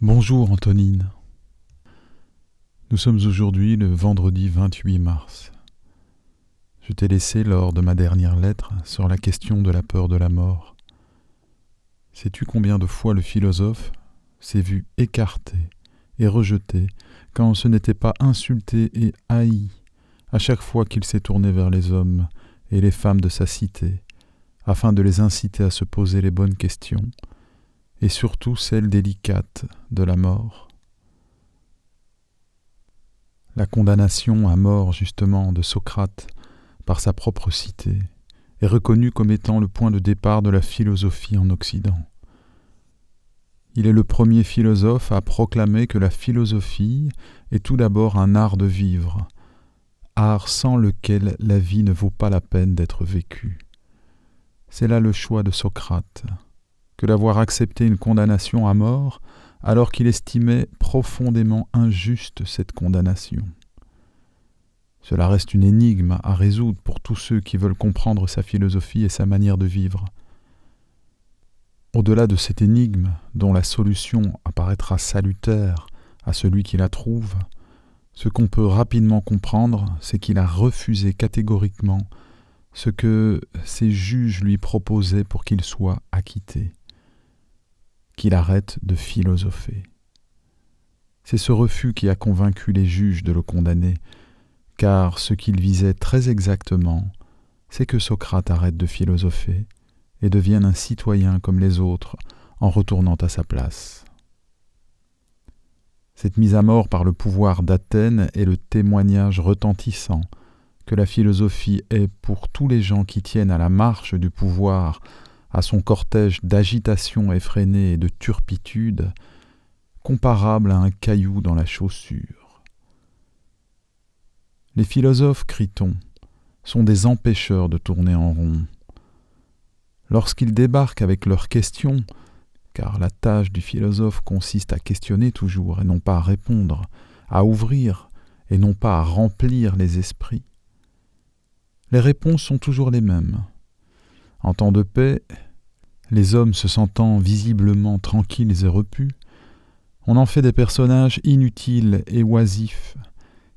Bonjour Antonine. Nous sommes aujourd'hui le vendredi 28 mars. Je t'ai laissé lors de ma dernière lettre sur la question de la peur de la mort. Sais-tu combien de fois le philosophe s'est vu écarté et rejeté quand ce n'était pas insulté et haï à chaque fois qu'il s'est tourné vers les hommes et les femmes de sa cité afin de les inciter à se poser les bonnes questions et surtout celle délicate de la mort. La condamnation à mort justement de Socrate par sa propre cité est reconnue comme étant le point de départ de la philosophie en Occident. Il est le premier philosophe à proclamer que la philosophie est tout d'abord un art de vivre, art sans lequel la vie ne vaut pas la peine d'être vécue. C'est là le choix de Socrate, que d'avoir accepté une condamnation à mort alors qu'il estimait profondément injuste cette condamnation. Cela reste une énigme à résoudre pour tous ceux qui veulent comprendre sa philosophie et sa manière de vivre. Au-delà de cette énigme, dont la solution apparaîtra salutaire à celui qui la trouve, ce qu'on peut rapidement comprendre, c'est qu'il a refusé catégoriquement ce que ses juges lui proposaient pour qu'il soit acquitté, qu'il arrête de philosopher. C'est ce refus qui a convaincu les juges de le condamner, car ce qu'il visait très exactement, c'est que Socrate arrête de philosopher et devienne un citoyen comme les autres en retournant à sa place. Cette mise à mort par le pouvoir d'Athènes est le témoignage retentissant que la philosophie est pour tous les gens qui tiennent à la marche du pouvoir, à son cortège d'agitation effrénée et de turpitude, comparable à un caillou dans la chaussure. Les philosophes, crie-t-on, sont des empêcheurs de tourner en rond. Lorsqu'ils débarquent avec leurs questions, car la tâche du philosophe consiste à questionner toujours et non pas à répondre, à ouvrir et non pas à remplir les esprits, les réponses sont toujours les mêmes. En temps de paix, les hommes se sentant visiblement tranquilles et repus, on en fait des personnages inutiles et oisifs,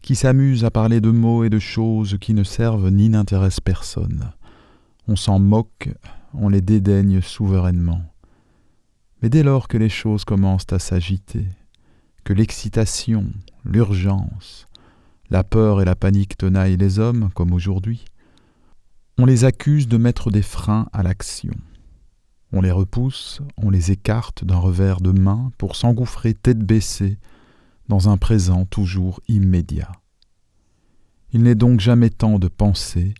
qui s'amusent à parler de mots et de choses qui ne servent ni n'intéressent personne. On s'en moque, on les dédaigne souverainement. Mais dès lors que les choses commencent à s'agiter, que l'excitation, l'urgence, la peur et la panique tenaillent les hommes, comme aujourd'hui, on les accuse de mettre des freins à l'action. On les repousse, on les écarte d'un revers de main pour s'engouffrer tête baissée dans un présent toujours immédiat. Il n'est donc jamais temps de penser,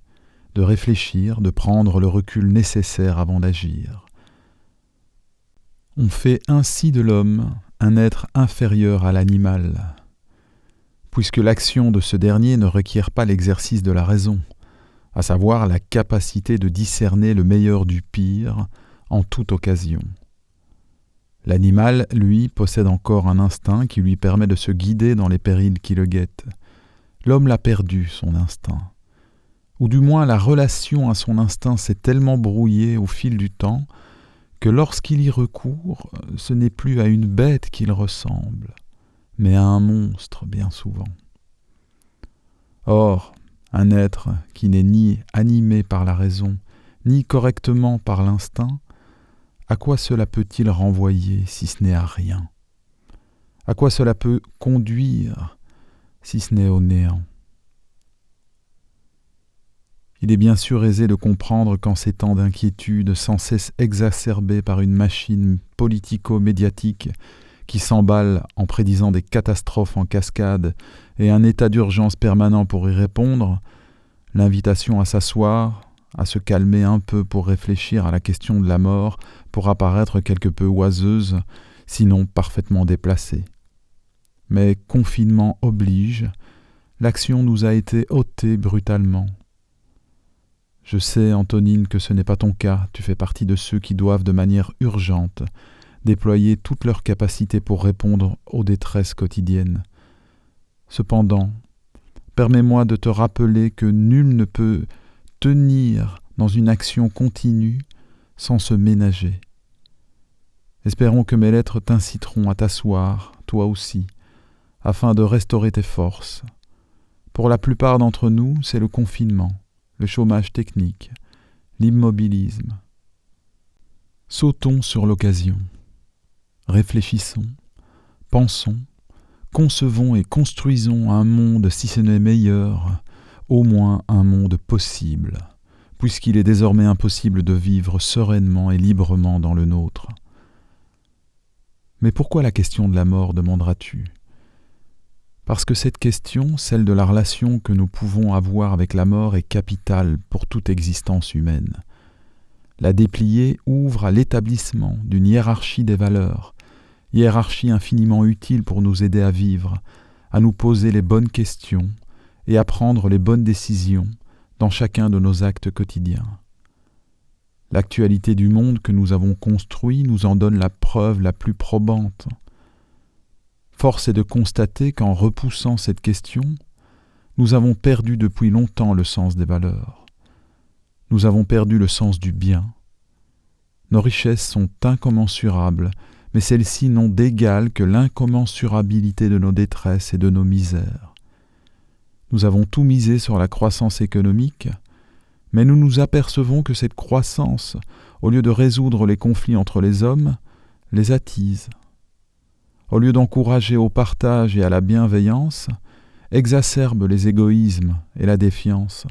de réfléchir, de prendre le recul nécessaire avant d'agir. On fait ainsi de l'homme un être inférieur à l'animal, puisque l'action de ce dernier ne requiert pas l'exercice de la raison, à savoir la capacité de discerner le meilleur du pire en toute occasion. L'animal, lui, possède encore un instinct qui lui permet de se guider dans les périls qui le guettent. L'homme l'a perdu, son instinct. Ou du moins la relation à son instinct s'est tellement brouillée au fil du temps que lorsqu'il y recourt, ce n'est plus à une bête qu'il ressemble, mais à un monstre bien souvent. Or, un être qui n'est ni animé par la raison, ni correctement par l'instinct, à quoi cela peut-il renvoyer si ce n'est à rien ? À quoi cela peut conduire si ce n'est au néant ? Il est bien sûr aisé de comprendre qu'en ces temps d'inquiétude sans cesse exacerbés par une machine politico-médiatique qui s'emballe en prédisant des catastrophes en cascade et un état d'urgence permanent pour y répondre, l'invitation à s'asseoir, à se calmer un peu pour réfléchir à la question de la mort pourra paraître quelque peu oiseuse, sinon parfaitement déplacée. Mais confinement oblige, l'action nous a été ôtée brutalement. Je sais, Antonine, que ce n'est pas ton cas, tu fais partie de ceux qui doivent de manière urgente déployer toute leur capacité pour répondre aux détresses quotidiennes. Cependant, permets-moi de te rappeler que nul ne peut tenir dans une action continue sans se ménager. Espérons que mes lettres t'inciteront à t'asseoir, toi aussi, afin de restaurer tes forces. Pour la plupart d'entre nous, c'est le confinement, le chômage technique, l'immobilisme. Sautons sur l'occasion. Réfléchissons, pensons, concevons et construisons un monde, si ce n'est meilleur, au moins un monde possible, puisqu'il est désormais impossible de vivre sereinement et librement dans le nôtre. Mais pourquoi la question de la mort, demanderas-tu ? Parce que cette question, celle de la relation que nous pouvons avoir avec la mort, est capitale pour toute existence humaine. La déplier ouvre à l'établissement d'une hiérarchie des valeurs, hiérarchie infiniment utile pour nous aider à vivre, à nous poser les bonnes questions et à prendre les bonnes décisions dans chacun de nos actes quotidiens. L'actualité du monde que nous avons construit nous en donne la preuve la plus probante. Force est de constater qu'en repoussant cette question, nous avons perdu depuis longtemps le sens des valeurs. Nous avons perdu le sens du bien. Nos richesses sont incommensurables, mais celles-ci n'ont d'égal que l'incommensurabilité de nos détresses et de nos misères. Nous avons tout misé sur la croissance économique, mais nous nous apercevons que cette croissance, au lieu de résoudre les conflits entre les hommes, les attise. Au lieu d'encourager au partage et à la bienveillance, exacerbe les égoïsmes et la défiance.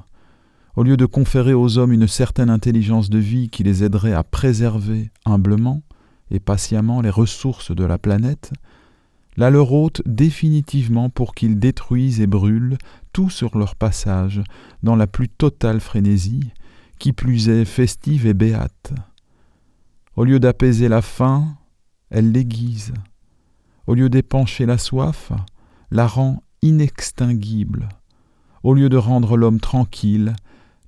Au lieu de conférer aux hommes une certaine intelligence de vie qui les aiderait à préserver humblement et patiemment les ressources de la planète, la leur ôte définitivement pour qu'ils détruisent et brûlent tout sur leur passage dans la plus totale frénésie, qui plus est festive et béate. Au lieu d'apaiser la faim, elle l'aiguise. Au lieu d'épancher la soif, la rend inextinguible. Au lieu de rendre l'homme tranquille,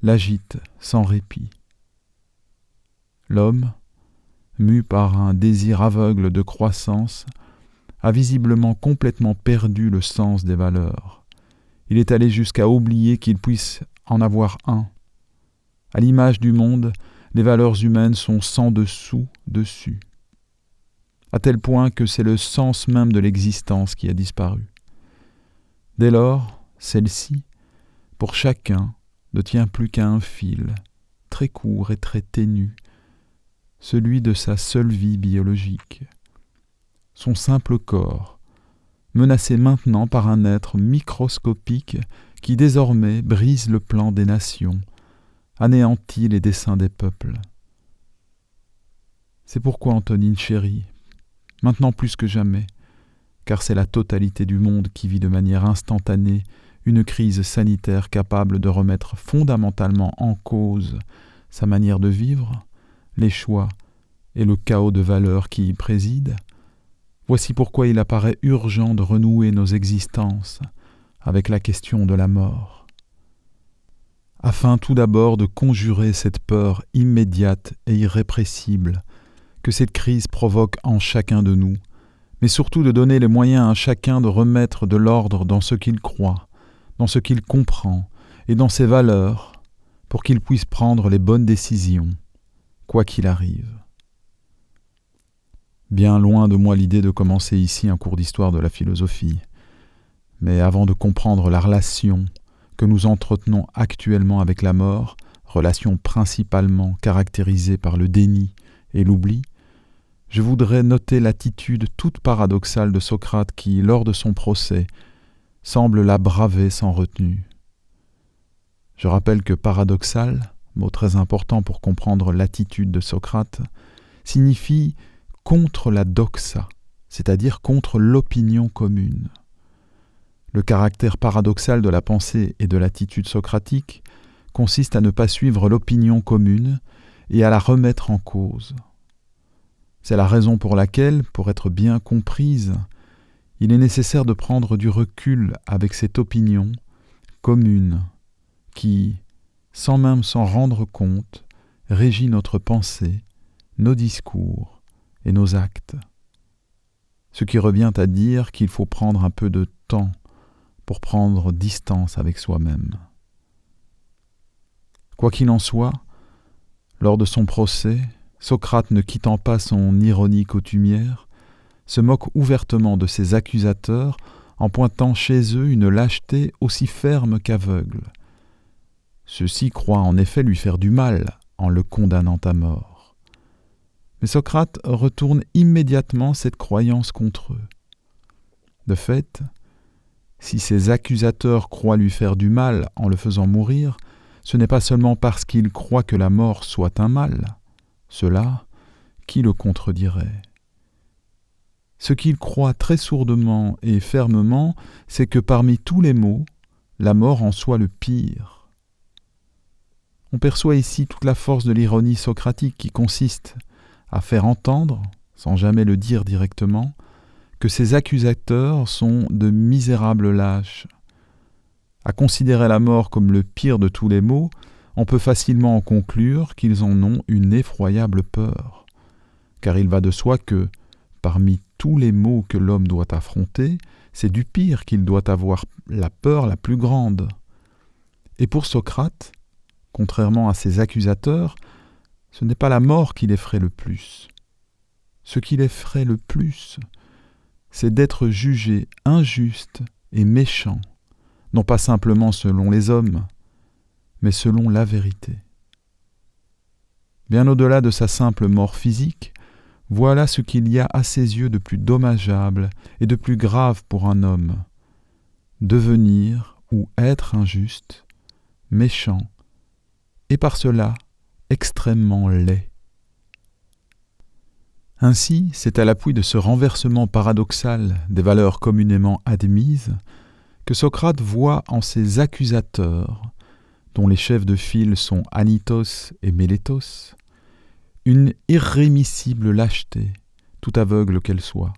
l'agite sans répit. L'homme, mu par un désir aveugle de croissance, a visiblement complètement perdu le sens des valeurs. Il est allé jusqu'à oublier qu'il puisse en avoir un. À l'image du monde, les valeurs humaines sont sans dessous dessus, à tel point que c'est le sens même de l'existence qui a disparu. Dès lors, celle-ci, pour chacun, ne tient plus qu'à un fil, très court et très ténu, celui de sa seule vie biologique. Son simple corps, menacé maintenant par un être microscopique qui désormais brise le plan des nations, anéantit les desseins des peuples. C'est pourquoi, Antonine chérie, maintenant plus que jamais, car c'est la totalité du monde qui vit de manière instantanée une crise sanitaire capable de remettre fondamentalement en cause sa manière de vivre, les choix et le chaos de valeurs qui y président. Voici pourquoi il apparaît urgent de renouer nos existences avec la question de la mort, afin tout d'abord de conjurer cette peur immédiate et irrépressible que cette crise provoque en chacun de nous, mais surtout de donner les moyens à chacun de remettre de l'ordre dans ce qu'il croit, dans ce qu'il comprend et dans ses valeurs, pour qu'il puisse prendre les bonnes décisions, quoi qu'il arrive. Bien loin de moi l'idée de commencer ici un cours d'histoire de la philosophie, mais avant de comprendre la relation que nous entretenons actuellement avec la mort, relation principalement caractérisée par le déni et l'oubli, je voudrais noter l'attitude toute paradoxale de Socrate qui, lors de son procès, semble la braver sans retenue. Je rappelle que paradoxal, mot très important pour comprendre l'attitude de Socrate, signifie contre la doxa, c'est-à-dire contre l'opinion commune. Le caractère paradoxal de la pensée et de l'attitude socratique consiste à ne pas suivre l'opinion commune et à la remettre en cause. C'est la raison pour laquelle, pour être bien comprise, il est nécessaire de prendre du recul avec cette opinion commune qui, sans même s'en rendre compte, régit notre pensée, nos discours et nos actes. Ce qui revient à dire qu'il faut prendre un peu de temps pour prendre distance avec soi-même. Quoi qu'il en soit, lors de son procès, Socrate, ne quittant pas son ironie coutumière, se moque ouvertement de ses accusateurs en pointant chez eux une lâcheté aussi ferme qu'aveugle. Ceux-ci croient en effet lui faire du mal en le condamnant à mort. Mais Socrate retourne immédiatement cette croyance contre eux. De fait, si ses accusateurs croient lui faire du mal en le faisant mourir, ce n'est pas seulement parce qu'ils croient que la mort soit un mal. Cela, qui le contredirait ? Ce qu'ils croient très sourdement et fermement, c'est que parmi tous les maux, la mort en soit le pire. On perçoit ici toute la force de l'ironie socratique qui consiste à faire entendre, sans jamais le dire directement, que ses accusateurs sont de misérables lâches. À considérer la mort comme le pire de tous les maux, on peut facilement en conclure qu'ils en ont une effroyable peur. Car il va de soi que, parmi tous les maux que l'homme doit affronter, c'est du pire qu'il doit avoir la peur la plus grande. Et pour Socrate, contrairement à ses accusateurs, ce n'est pas la mort qui l'effraie le plus. Ce qui l'effraie le plus, c'est d'être jugé injuste et méchant, non pas simplement selon les hommes, mais selon la vérité. Bien au-delà de sa simple mort physique, voilà ce qu'il y a à ses yeux de plus dommageable et de plus grave pour un homme: devenir ou être injuste, méchant, et par cela extrêmement laid. Ainsi, c'est à l'appui de ce renversement paradoxal des valeurs communément admises que Socrate voit en ses accusateurs, dont les chefs de file sont Anytos et Mélétos, une irrémissible lâcheté, tout aveugle qu'elle soit.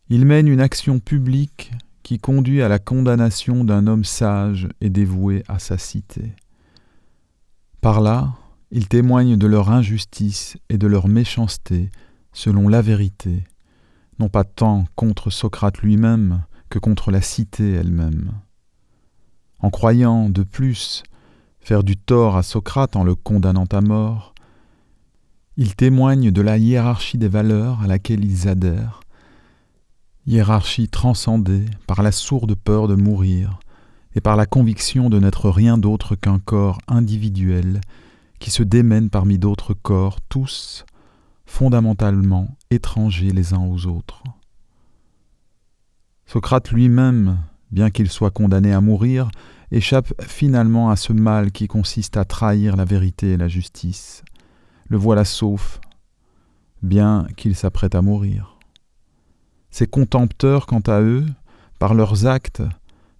Il mène une action publique qui conduit à la condamnation d'un homme sage et dévoué à sa cité. Par là, ils témoignent de leur injustice et de leur méchanceté selon la vérité, non pas tant contre Socrate lui-même que contre la cité elle-même. En croyant, de plus, faire du tort à Socrate en le condamnant à mort, ils témoignent de la hiérarchie des valeurs à laquelle ils adhèrent, hiérarchie transcendée par la sourde peur de mourir et par la conviction de n'être rien d'autre qu'un corps individuel qui se démène parmi d'autres corps, tous fondamentalement étrangers les uns aux autres. Socrate lui-même, bien qu'il soit condamné à mourir, échappe finalement à ce mal qui consiste à trahir la vérité et la justice. Le voilà sauf, bien qu'il s'apprête à mourir. Ses contempteurs, quant à eux, par leurs actes,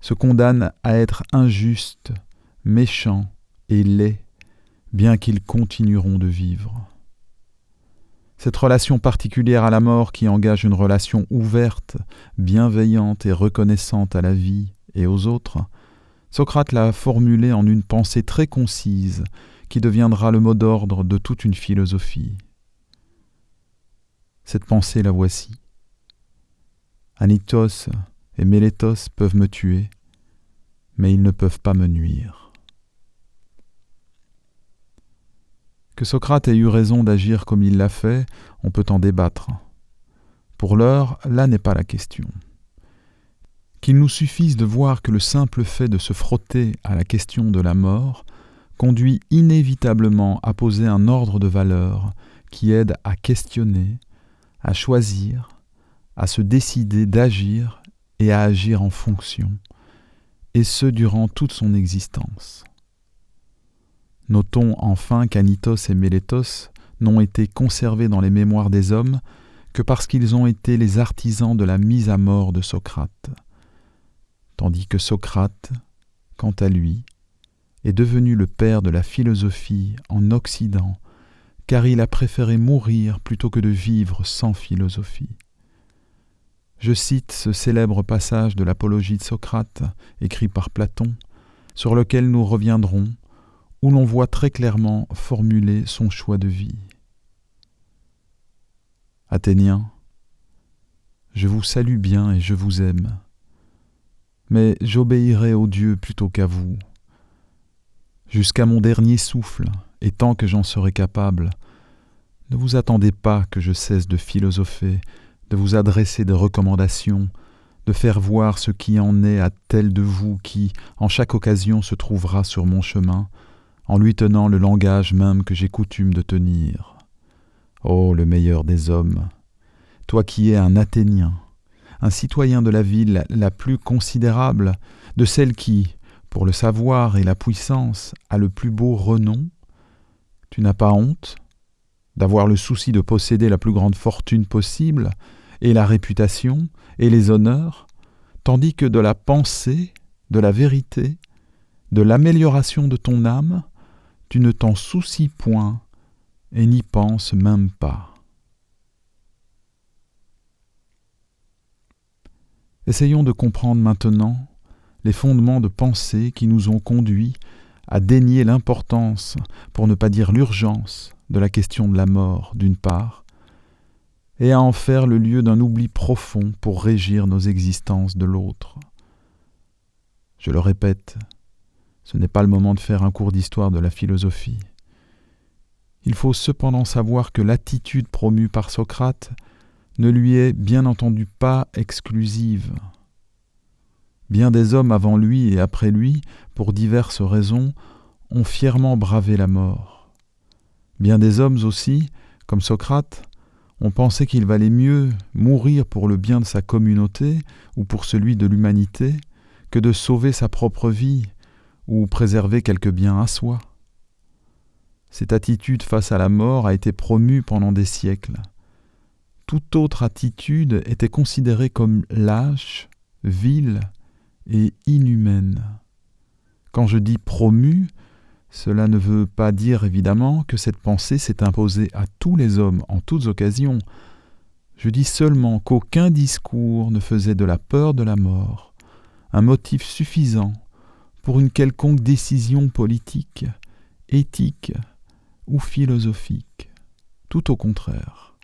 se condamnent à être injustes, méchants et laids, bien qu'ils continueront de vivre. Cette relation particulière à la mort qui engage une relation ouverte, bienveillante et reconnaissante à la vie et aux autres, Socrate l'a formulée en une pensée très concise qui deviendra le mot d'ordre de toute une philosophie. Cette pensée, la voici. Anytos et Mélétos peuvent me tuer, mais ils ne peuvent pas me nuire. Que Socrate ait eu raison d'agir comme il l'a fait, on peut en débattre. Pour l'heure, là n'est pas la question. Qu'il nous suffise de voir que le simple fait de se frotter à la question de la mort conduit inévitablement à poser un ordre de valeurs qui aide à questionner, à choisir, à se décider d'agir et à agir en fonction, et ce durant toute son existence. Notons enfin qu'Anytos et Mélétos n'ont été conservés dans les mémoires des hommes que parce qu'ils ont été les artisans de la mise à mort de Socrate, tandis que Socrate, quant à lui, est devenu le père de la philosophie en Occident, car il a préféré mourir plutôt que de vivre sans philosophie. Je cite ce célèbre passage de l'Apologie de Socrate, écrit par Platon, sur lequel nous reviendrons, où l'on voit très clairement formuler son choix de vie. Athéniens, je vous salue bien et je vous aime, mais j'obéirai aux dieux plutôt qu'à vous. Jusqu'à mon dernier souffle, et tant que j'en serai capable, Ne vous attendez pas que je cesse de philosopher, de vous adresser des recommandations, de faire voir ce qui en est à tel de vous qui, en chaque occasion, se trouvera sur mon chemin, en lui tenant le langage même que j'ai coutume de tenir. Ô le meilleur des hommes, toi qui es un Athénien, un citoyen de la ville la plus considérable, de celle qui, pour le savoir et la puissance, a le plus beau renom, tu n'as pas honte d'avoir le souci de posséder la plus grande fortune possible, et la réputation, et les honneurs, tandis que de la pensée, de la vérité, de l'amélioration de ton âme, tu ne t'en soucies point et n'y penses même pas. Essayons de comprendre maintenant les fondements de pensée qui nous ont conduits à dénier l'importance, pour ne pas dire l'urgence, de la question de la mort, d'une part, et à en faire le lieu d'un oubli profond pour régir nos existences de l'autre. Je le répète, ce n'est pas le moment de faire un cours d'histoire de la philosophie. Il faut cependant savoir que l'attitude promue par Socrate ne lui est bien entendu pas exclusive. Bien des hommes avant lui et après lui, pour diverses raisons, ont fièrement bravé la mort. Bien des hommes aussi, comme Socrate, ont pensé qu'il valait mieux mourir pour le bien de sa communauté ou pour celui de l'humanité que de sauver sa propre vie ou préserver quelque bien à soi. Cette attitude face à la mort a été promue pendant des siècles. Toute autre attitude était considérée comme lâche, vile et inhumaine. Quand je dis promue, cela ne veut pas dire évidemment que cette pensée s'est imposée à tous les hommes en toutes occasions. Je dis seulement qu'aucun discours ne faisait de la peur de la mort un motif suffisant pour une quelconque décision politique, éthique ou philosophique. Tout au contraire.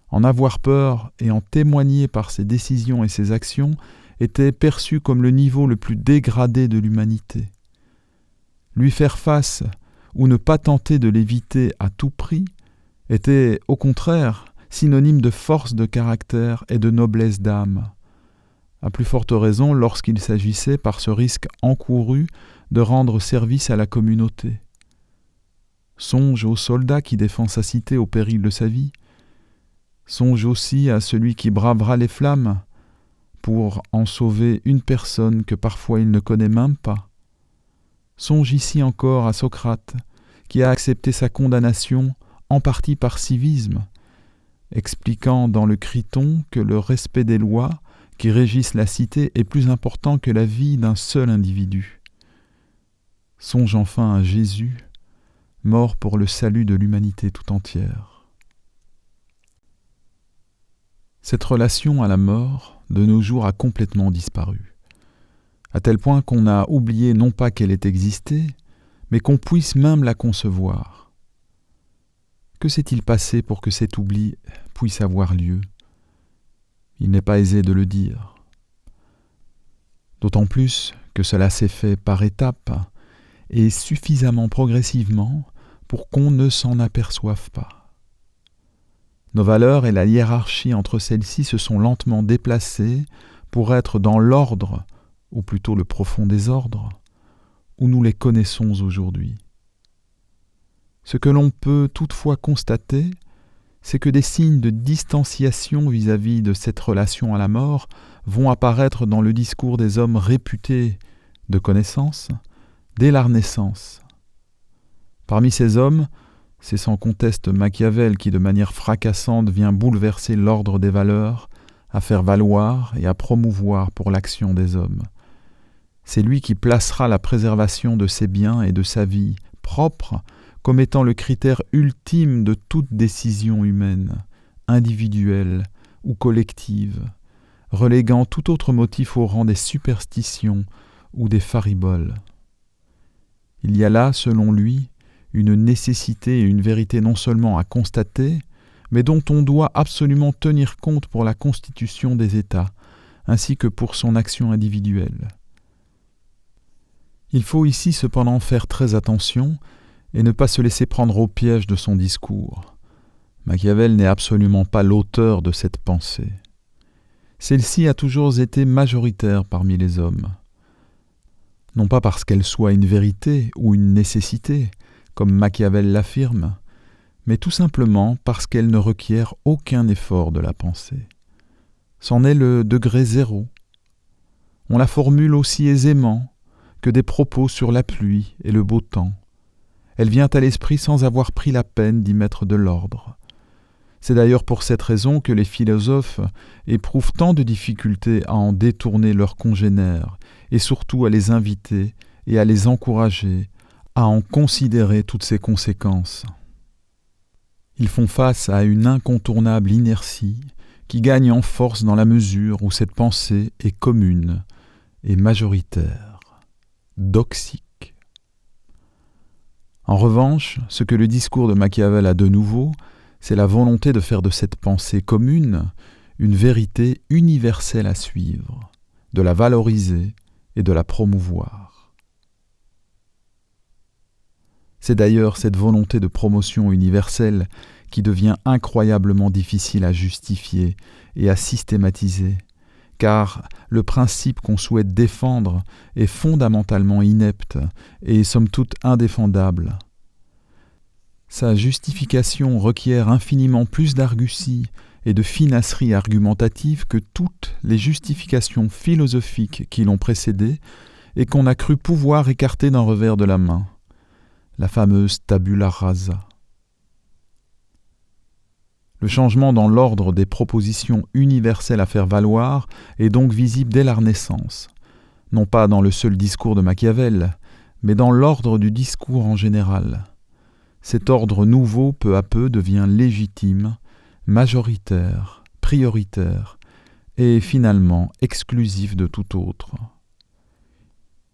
En avoir peur et en témoigner par ses décisions et ses actions était perçu comme le niveau le plus dégradé de l'humanité. Lui faire face ou ne pas tenter de l'éviter à tout prix était, au contraire, synonyme de force de caractère et de noblesse d'âme. À plus forte raison lorsqu'il s'agissait, par ce risque encouru, de rendre service à la communauté. Songe au soldat qui défend sa cité au péril de sa vie. Songe aussi à celui qui bravera les flammes pour en sauver une personne que parfois il ne connaît même pas. Songe ici encore à Socrate, qui a accepté sa condamnation en partie par civisme, expliquant dans le Criton que le respect des lois qui régissent la cité est plus important que la vie d'un seul individu. Songe enfin à Jésus, mort pour le salut de l'humanité tout entière. Cette relation à la mort, de nos jours, a complètement disparu, à tel point qu'on a oublié non pas qu'elle ait existé, mais qu'on puisse même la concevoir. Que s'est-il passé pour que cet oubli puisse avoir lieu ? Il n'est pas aisé de le dire. D'autant plus que cela s'est fait par étapes et suffisamment progressivement pour qu'on ne s'en aperçoive pas. Nos valeurs et la hiérarchie entre celles-ci se sont lentement déplacées pour être dans l'ordre, ou plutôt le profond désordre, où nous les connaissons aujourd'hui. Ce que l'on peut toutefois constater, c'est que des signes de distanciation vis-à-vis de cette relation à la mort vont apparaître dans le discours des hommes réputés de connaissance dès leur naissance. Parmi ces hommes, c'est sans conteste Machiavel qui de manière fracassante vient bouleverser l'ordre des valeurs, à faire valoir et à promouvoir pour l'action des hommes. C'est lui qui placera la préservation de ses biens et de sa vie propre comme étant le critère ultime de toute décision humaine, individuelle ou collective, reléguant tout autre motif au rang des superstitions ou des fariboles. Il y a là, selon lui, une nécessité et une vérité non seulement à constater, mais dont on doit absolument tenir compte pour la constitution des États, ainsi que pour son action individuelle. Il faut ici cependant faire très attention et ne pas se laisser prendre au piège de son discours. Machiavel n'est absolument pas l'auteur de cette pensée. Celle-ci a toujours été majoritaire parmi les hommes. Non pas parce qu'elle soit une vérité ou une nécessité, comme Machiavel l'affirme, mais tout simplement parce qu'elle ne requiert aucun effort de la pensée. C'en est le degré zéro. On la formule aussi aisément que des propos sur la pluie et le beau temps. Elle vient à l'esprit sans avoir pris la peine d'y mettre de l'ordre. C'est d'ailleurs pour cette raison que les philosophes éprouvent tant de difficultés à en détourner leurs congénères et surtout à les inviter et à les encourager à en considérer toutes ses conséquences. Ils font face à une incontournable inertie qui gagne en force dans la mesure où cette pensée est commune et majoritaire, doxique. En revanche, ce que le discours de Machiavel a de nouveau, c'est la volonté de faire de cette pensée commune une vérité universelle à suivre, de la valoriser et de la promouvoir. C'est d'ailleurs cette volonté de promotion universelle qui devient incroyablement difficile à justifier et à systématiser, car le principe qu'on souhaite défendre est fondamentalement inepte et somme toute indéfendable. Sa justification requiert infiniment plus d'argustie et de finasserie argumentative que toutes les justifications philosophiques qui l'ont précédée et qu'on a cru pouvoir écarter d'un revers de la main, la fameuse tabula rasa. Le changement dans l'ordre des propositions universelles à faire valoir est donc visible dès la Renaissance, non pas dans le seul discours de Machiavel, mais dans l'ordre du discours en général. Cet ordre nouveau, peu à peu, devient légitime, majoritaire, prioritaire et finalement exclusif de tout autre.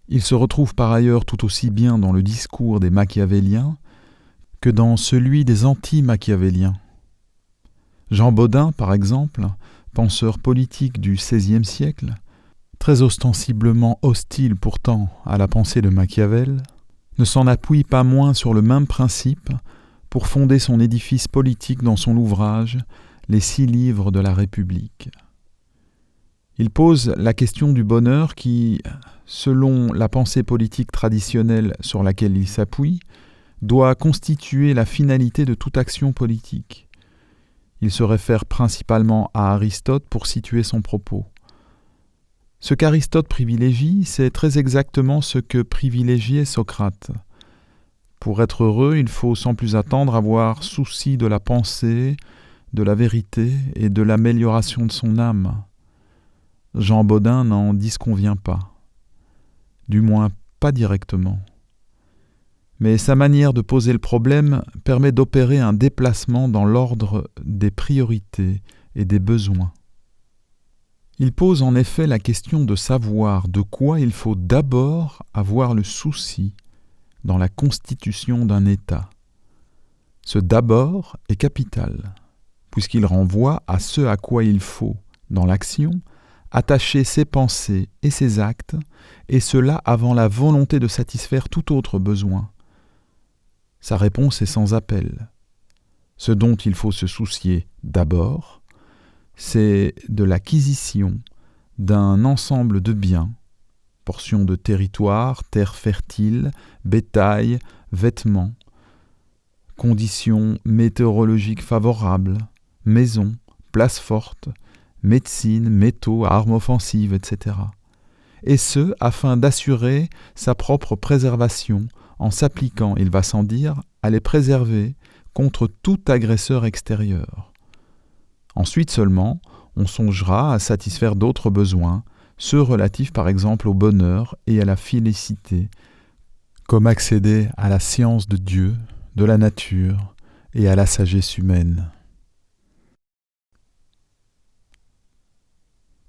Il se retrouve par ailleurs tout aussi bien dans le discours des machiavéliens que dans celui des anti-machiavéliens. Jean Bodin, par exemple, penseur politique du XVIe siècle, très ostensiblement hostile pourtant à la pensée de Machiavel, ne s'en appuie pas moins sur le même principe pour fonder son édifice politique dans son ouvrage « Les 6 livres de la République ». Il pose la question du bonheur qui, selon la pensée politique traditionnelle sur laquelle il s'appuie, doit constituer la finalité de toute action politique. Il se réfère principalement à Aristote pour situer son propos. Ce qu'Aristote privilégie, c'est très exactement ce que privilégiait Socrate. Pour être heureux, il faut sans plus attendre avoir souci de la pensée, de la vérité et de l'amélioration de son âme. Jean Bodin n'en disconvient pas, du moins pas directement. Mais sa manière de poser le problème permet d'opérer un déplacement dans l'ordre des priorités et des besoins. Il pose en effet la question de savoir de quoi il faut d'abord avoir le souci dans la constitution d'un État. Ce d'abord est capital, puisqu'il renvoie à ce à quoi il faut, dans l'action, attacher ses pensées et ses actes, et cela avant la volonté de satisfaire tout autre besoin. Sa réponse est sans appel. Ce dont il faut se soucier d'abord, c'est de l'acquisition d'un ensemble de biens, portions de territoire, terres fertiles, bétail, vêtements, conditions météorologiques favorables, maisons, places fortes, médecine, métaux, armes offensives, etc. Et ce, afin d'assurer sa propre préservation en s'appliquant, il va sans dire, à les préserver contre tout agresseur extérieur. Ensuite seulement, on songera à satisfaire d'autres besoins, ceux relatifs par exemple au bonheur et à la félicité, comme accéder à la science de Dieu, de la nature et à la sagesse humaine.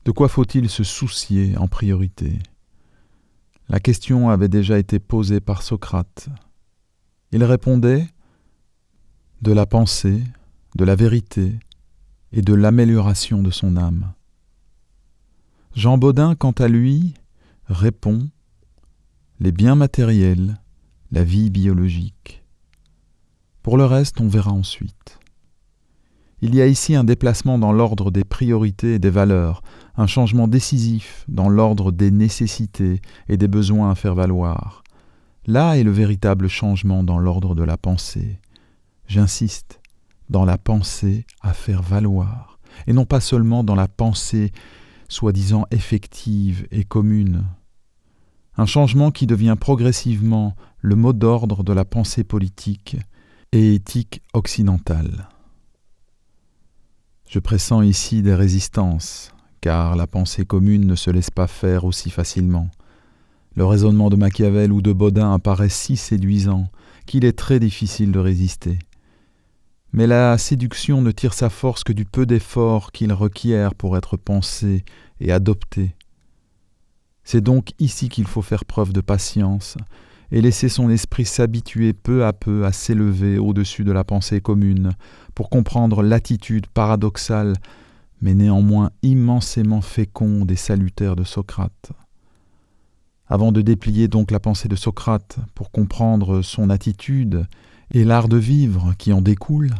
De quoi faut-il se soucier en priorité ? La question avait déjà été posée par Socrate. Il répondait de la pensée, de la vérité et de l'amélioration de son âme. Jean Bodin, quant à lui, répond les biens matériels, la vie biologique. Pour le reste, on verra ensuite. Il y a ici un déplacement dans l'ordre des priorités et des valeurs, un changement décisif dans l'ordre des nécessités et des besoins à faire valoir. Là est le véritable changement dans l'ordre de la pensée. J'insiste, dans la pensée à faire valoir, et non pas seulement dans la pensée soi-disant effective et commune. Un changement qui devient progressivement le mot d'ordre de la pensée politique et éthique occidentale. Je pressens ici des résistances, car la pensée commune ne se laisse pas faire aussi facilement. Le raisonnement de Machiavel ou de Bodin apparaît si séduisant qu'il est très difficile de résister. Mais la séduction ne tire sa force que du peu d'efforts qu'il requiert pour être pensé et adopté. C'est donc ici qu'il faut faire preuve de patience et laisser son esprit s'habituer peu à peu à s'élever au-dessus de la pensée commune pour comprendre l'attitude paradoxale mais néanmoins immensément féconde et salutaire de Socrate. Avant de déplier donc la pensée de Socrate pour comprendre son attitude et l'art de vivre qui en découle,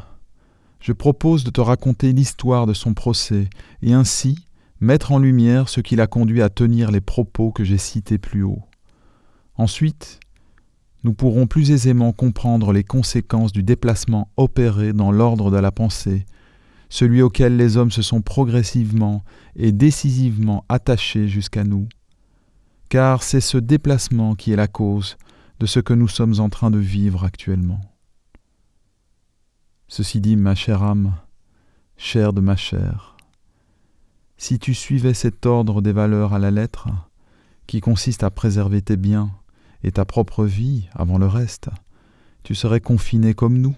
je propose de te raconter l'histoire de son procès et ainsi mettre en lumière ce qui l'a conduit à tenir les propos que j'ai cités plus haut. Ensuite, nous pourrons plus aisément comprendre les conséquences du déplacement opéré dans l'ordre de la pensée, celui auquel les hommes se sont progressivement et décisivement attachés jusqu'à nous. Car c'est ce déplacement qui est la cause de ce que nous sommes en train de vivre actuellement. Ceci dit, ma chère âme, chère de ma chair, si tu suivais cet ordre des valeurs à la lettre, qui consiste à préserver tes biens et ta propre vie avant le reste, tu serais confiné comme nous,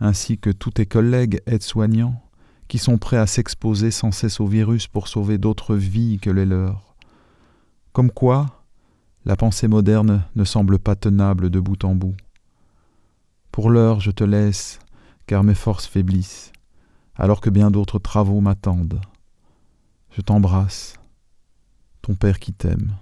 ainsi que tous tes collègues aides-soignants qui sont prêts à s'exposer sans cesse au virus pour sauver d'autres vies que les leurs. Comme quoi, la pensée moderne ne semble pas tenable de bout en bout. Pour l'heure, je te laisse, car mes forces faiblissent, alors que bien d'autres travaux m'attendent. Je t'embrasse, ton père qui t'aime.